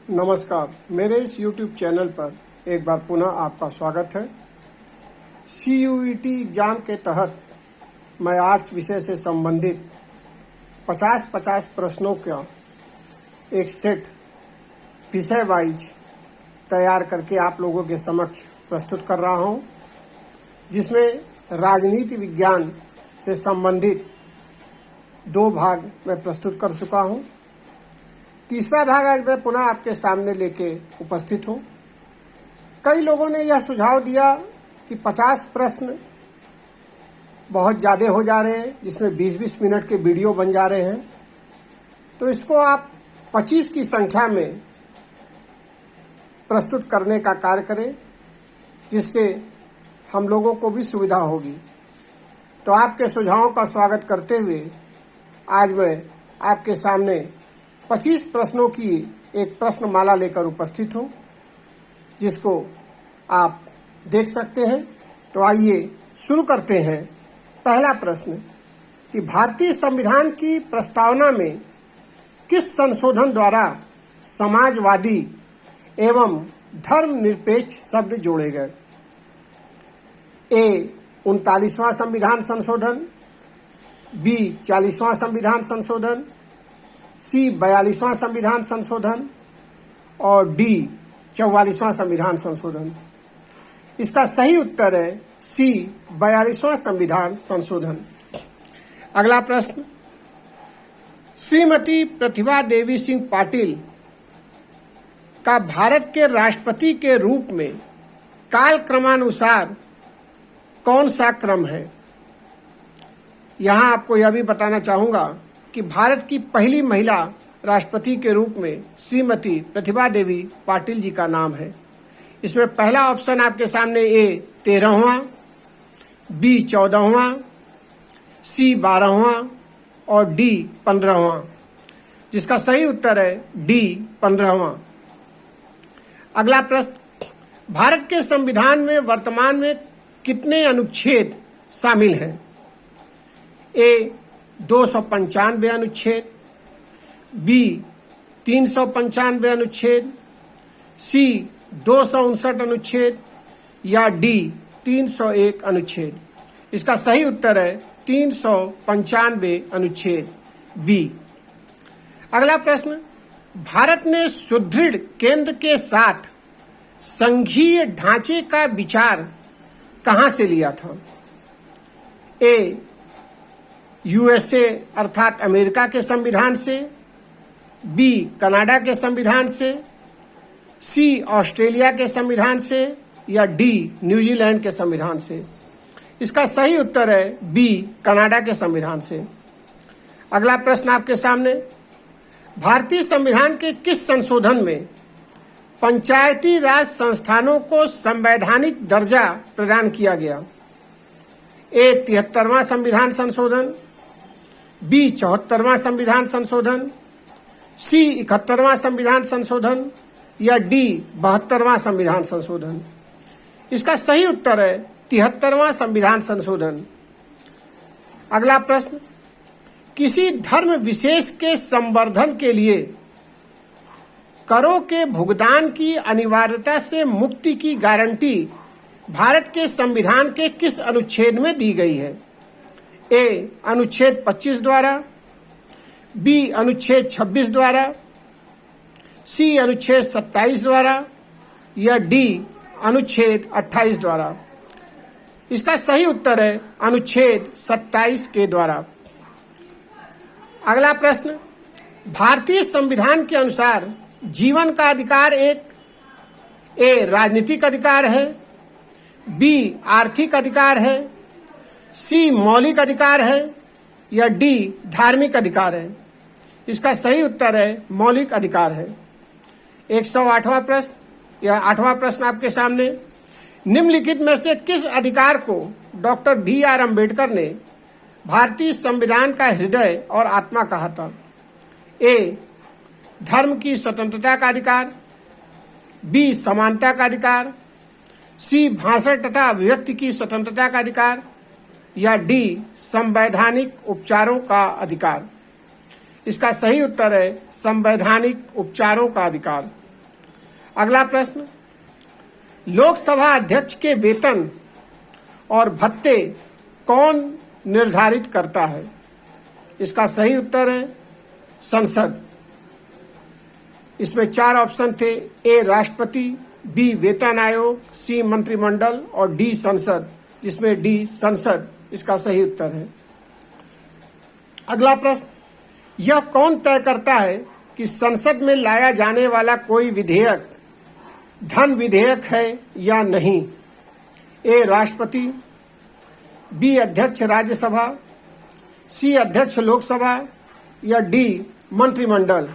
नमस्कार, मेरे इस YouTube चैनल पर एक बार पुनः आपका स्वागत है। CUET एग्ज़ाम के तहत मैं आर्ट्स विषय से संबंधित 50-50 प्रश्नों का एक सेट विषय वाइज तैयार करके आप लोगों के समक्ष प्रस्तुत कर रहा हूं, जिसमें राजनीति विज्ञान से संबंधित 2 भाग मैं प्रस्तुत कर चुका हूं। तीसरा भाग आज मैं पुनः आपके सामने लेके उपस्थित हूं। कई लोगों ने यह सुझाव दिया कि 50 प्रश्न बहुत ज़्यादा हो जा रहे हैं, जिसमें 20-20 मिनट के वीडियो बन जा रहे हैं, तो इसको आप 25 की संख्या में प्रस्तुत करने का कार्य करें, जिससे हम लोगों को भी सुविधा होगी। तो आपके सुझावों का स्वागत करते हुए आज मैं आपके सामने 25 प्रश्नों की एक प्रश्नमाला लेकर उपस्थित हूँ, जिसको आप देख सकते हैं। तो आइए शुरू करते हैं। पहला प्रश्न कि भारतीय संविधान की प्रस्तावना में किस संशोधन द्वारा समाजवादी एवं धर्मनिरपेक्ष शब्द जोड़े गए? ए 39वां संविधान संशोधन, बी 40वां संविधान संशोधन, सी 42वां संविधान संशोधन और डी 44वां संविधान संशोधन। इसका सही उत्तर है सी 42वां संविधान संशोधन। अगला प्रश्न, श्रीमती प्रतिभा देवी सिंह पाटिल का भारत के राष्ट्रपति के रूप में काल क्रमानुसार कौन सा क्रम है? यहां आपको यह भी बताना चाहूंगा कि भारत की पहली महिला राष्ट्रपति के रूप में श्रीमती प्रतिभा देवी पाटिल जी का नाम है। इसमें पहला ऑप्शन आपके सामने ए 13वां, बी 14वां, सी 12वां और डी 15वां, जिसका सही उत्तर है डी 15वां। अगला प्रश्न, भारत के संविधान में वर्तमान में कितने अनुच्छेद शामिल हैं? ए 295 अनुच्छेद, बी 395 अनुच्छेद, सी 259 अनुच्छेद या डी 301 अनुच्छेद। इसका सही उत्तर है 395 अनुच्छेद बी। अगला प्रश्न, भारत ने सुदृढ़ केंद्र के साथ संघीय ढांचे का विचार कहां से लिया था? ए USA अर्थात अमेरिका के संविधान से, बी कनाडा के संविधान से, सी ऑस्ट्रेलिया के संविधान से या डी न्यूजीलैंड के संविधान से। इसका सही उत्तर है बी कनाडा के संविधान से। अगला प्रश्न आपके सामने, भारतीय संविधान के किस संशोधन में पंचायती राज संस्थानों को संवैधानिक दर्जा प्रदान किया गया? ए 73वां संविधान संशोधन, बी 74वां संविधान संशोधन, सी 71वां संविधान संशोधन या डी 72वां संविधान संशोधन। इसका सही उत्तर है 73वां संविधान संशोधन। अगला प्रश्न, किसी धर्म विशेष के संवर्धन के लिए करों के भुगतान की अनिवार्यता से मुक्ति की गारंटी भारत के संविधान के किस अनुच्छेद में दी गई है? ए अनुच्छेद 25 द्वारा, बी अनुच्छेद 26 द्वारा, सी अनुच्छेद 27 द्वारा या डी अनुच्छेद 28 द्वारा। इसका सही उत्तर है अनुच्छेद 27 के द्वारा। अगला प्रश्न, भारतीय संविधान के अनुसार जीवन का अधिकार एक ए राजनीतिक अधिकार है, बी आर्थिक अधिकार है, सी मौलिक अधिकार है या डी धार्मिक अधिकार है। इसका सही उत्तर है मौलिक अधिकार है। 108वां प्रश्न या 8वां प्रश्न आपके सामने, निम्नलिखित में से किस अधिकार को डॉक्टर BR अम्बेडकर ने भारतीय संविधान का हृदय और आत्मा कहा था? ए धर्म की स्वतंत्रता का अधिकार, बी समानता का अधिकार, सी भाषण तथा अभिव्यक्ति की स्वतंत्रता का अधिकार या डी संवैधानिक उपचारों का अधिकार। इसका सही उत्तर है संवैधानिक उपचारों का अधिकार। अगला प्रश्न, लोकसभा अध्यक्ष के वेतन और भत्ते कौन निर्धारित करता है? इसका सही उत्तर है संसद। इसमें 4 ऑप्शन थे, ए राष्ट्रपति, बी वेतन आयोग, सी मंत्रिमंडल और डी संसद, जिसमें डी संसद इसका सही उत्तर है। अगला प्रश्न, यह कौन तय करता है कि संसद में लाया जाने वाला कोई विधेयक धन विधेयक है या नहीं? ए राष्ट्रपति, बी अध्यक्ष राज्यसभा, सी अध्यक्ष लोकसभा या डी मंत्रिमंडल।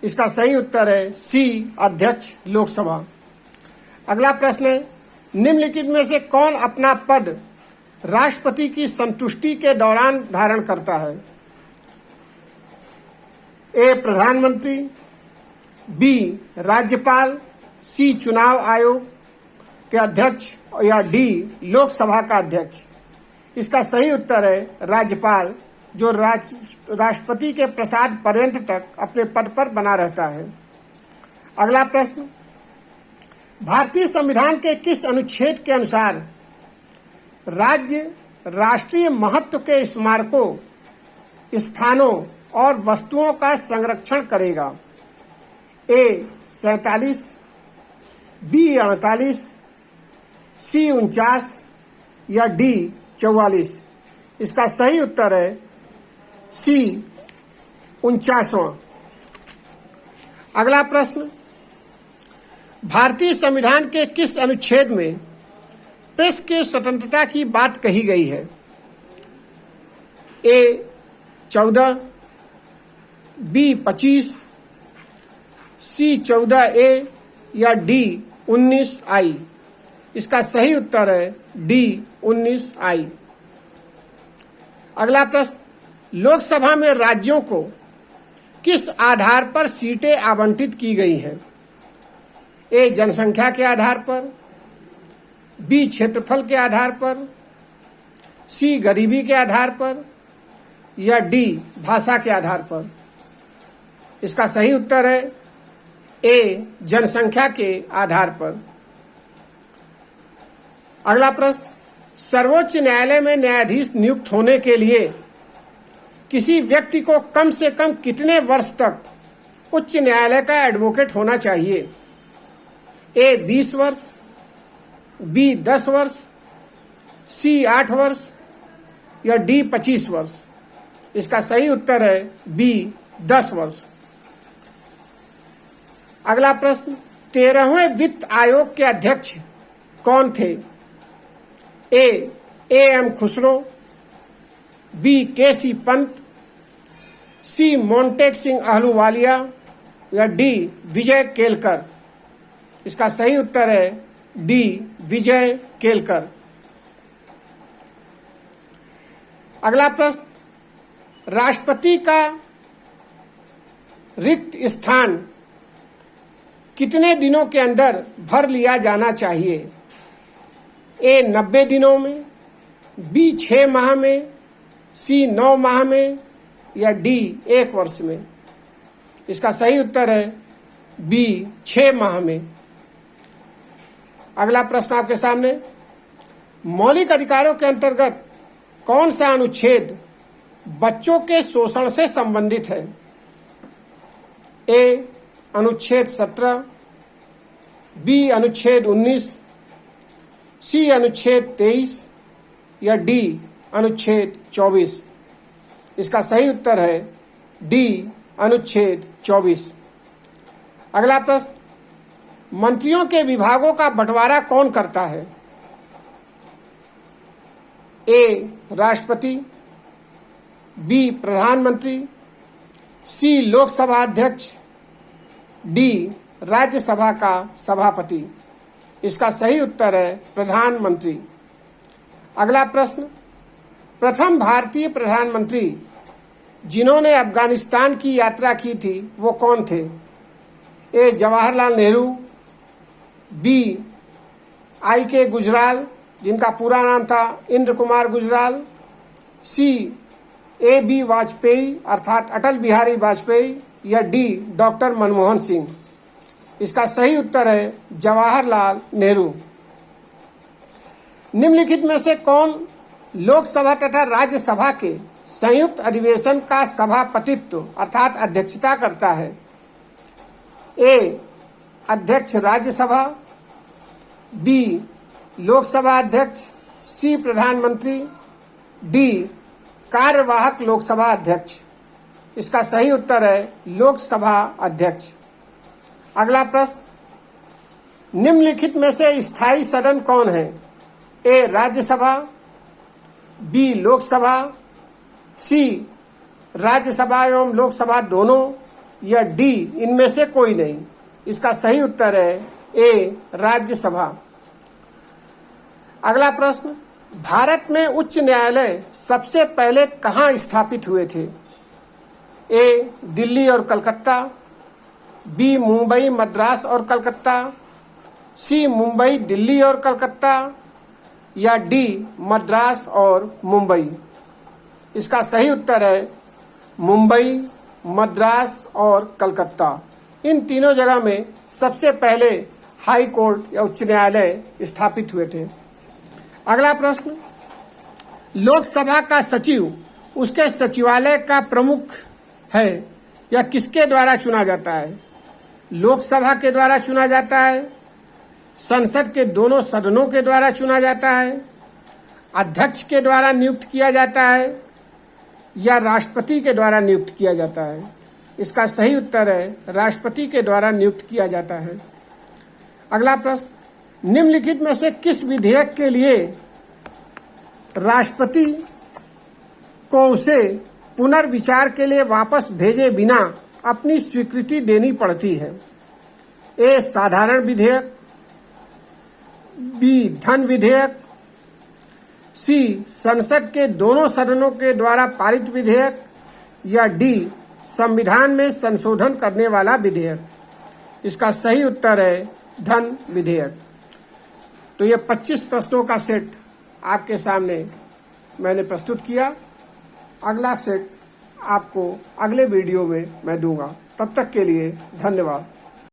इसका सही उत्तर है सी अध्यक्ष लोकसभा। अगला प्रश्न है, निम्नलिखित में से कौन अपना पद राष्ट्रपति की संतुष्टि के दौरान धारण करता है? ए प्रधानमंत्री, बी राज्यपाल, सी चुनाव आयोग के अध्यक्ष या डी लोकसभा का अध्यक्ष। इसका सही उत्तर है राज्यपाल, जो राष्ट्रपति के प्रसाद पर्यंत तक अपने पद पर बना रहता है। अगला प्रश्न, भारतीय संविधान के किस अनुच्छेद के अनुसार राज्य राष्ट्रीय महत्व के स्मारकों, स्थानों और वस्तुओं का संरक्षण करेगा? ए 47, बी 48, सी 49 या डी 44। इसका सही उत्तर है सी 49वां। अगला प्रश्न, भारतीय संविधान के किस अनुच्छेद में प्रेस की स्वतंत्रता की बात कही गई है? ए 14, बी 25, सी 14A या डी 19I। इसका सही उत्तर है डी 19I। अगला प्रश्न, लोकसभा में राज्यों को किस आधार पर सीटें आवंटित की गई हैं? ए जनसंख्या के आधार पर, बी क्षेत्रफल के आधार पर, सी गरीबी के आधार पर या डी भाषा के आधार पर। इसका सही उत्तर है ए जनसंख्या के आधार पर। अगला प्रश्न, सर्वोच्च न्यायालय में न्यायाधीश नियुक्त होने के लिए किसी व्यक्ति को कम से कम कितने वर्ष तक उच्च न्यायालय का एडवोकेट होना चाहिए? ए 20 वर्ष, बी 10 वर्ष, सी 8 वर्ष या डी 25 वर्ष। इसका सही उत्तर है बी 10 वर्ष। अगला प्रश्न, 13वें वित्त आयोग के अध्यक्ष कौन थे? A M Khusro, B K C. Pant, C Montek Singh Ahluwalia या डी विजय केलकर। इसका सही उत्तर है डी विजय केलकर। अगला प्रश्न, राष्ट्रपति का रिक्त स्थान कितने दिनों के अंदर भर लिया जाना चाहिए? ए 90 दिनों में, बी 6 माह में, सी 9 माह में या डी 1 वर्ष में। इसका सही उत्तर है बी 6 माह में। अगला प्रश्न आपके सामने, मौलिक अधिकारों के अंतर्गत कौन सा अनुच्छेद बच्चों के शोषण से संबंधित है? ए अनुच्छेद 17, बी अनुच्छेद 19, सी अनुच्छेद 23 या डी अनुच्छेद 24। इसका सही उत्तर है डी अनुच्छेद 24। अगला प्रश्न, मंत्रियों के विभागों का बंटवारा कौन करता है? ए राष्ट्रपति, बी प्रधानमंत्री, सी लोकसभा अध्यक्ष, डी राज्यसभा का सभापति। इसका सही उत्तर है प्रधानमंत्री। अगला प्रश्न, प्रथम भारतीय प्रधानमंत्री जिन्होंने अफगानिस्तान की यात्रा की थी वो कौन थे? ए जवाहरलाल नेहरू, बी I.K. गुजराल जिनका पूरा नाम था इंद्र कुमार गुजराल, सी A.B. वाजपेयी अर्थात अटल बिहारी वाजपेयी या डी डॉक्टर मनमोहन सिंह। इसका सही उत्तर है जवाहरलाल नेहरू। निम्नलिखित में से कौन लोकसभा तथा राज्यसभा के संयुक्त अधिवेशन का सभापतित्व अर्थात अध्यक्षता करता है? ए अध्यक्ष राज्यसभा, बी लोकसभा अध्यक्ष, सी प्रधानमंत्री, डी कार्यवाहक लोकसभा अध्यक्ष। इसका सही उत्तर है लोकसभा अध्यक्ष। अगला प्रश्न, निम्नलिखित में से स्थायी सदन कौन है? ए राज्यसभा, बी लोकसभा, सी राज्यसभा एवं लोकसभा दोनों, या डी इनमें से कोई नहीं। इसका सही उत्तर है ए राज्यसभा। अगला प्रश्न, भारत में उच्च न्यायालय सबसे पहले कहाँ स्थापित हुए थे? ए दिल्ली और कलकत्ता, बी मुंबई मद्रास और कलकत्ता, सी मुंबई दिल्ली और कलकत्ता, या डी मद्रास और मुंबई। इसका सही उत्तर है मुंबई, मद्रास और कलकत्ता। इन तीनों जगह में सबसे पहले हाई कोर्ट या उच्च न्यायालय स्थापित हुए थे। अगला प्रश्न, लोकसभा का सचिव उसके सचिवालय का प्रमुख है या किसके द्वारा चुना जाता है? लोकसभा के द्वारा चुना जाता है, संसद के दोनों सदनों के द्वारा चुना जाता है, अध्यक्ष के द्वारा नियुक्त किया जाता है, या राष्ट्रपति के द्वारा नियुक्त किया जाता है? इसका सही उत्तर है राष्ट्रपति के द्वारा नियुक्त किया जाता है। अगला प्रश्न, निम्नलिखित में से किस विधेयक के लिए राष्ट्रपति को उसे पुनर्विचार के लिए वापस भेजे बिना अपनी स्वीकृति देनी पड़ती है? ए साधारण विधेयक, बी धन विधेयक, सी संसद के दोनों सदनों के द्वारा पारित विधेयक, या डी संविधान में संशोधन करने वाला विधेयक। इसका सही उत्तर है धन विधेयक। तो ये 25 प्रश्नों का सेट आपके सामने मैंने प्रस्तुत किया। अगला सेट आपको अगले वीडियो में मैं दूंगा। तब तक के लिए धन्यवाद।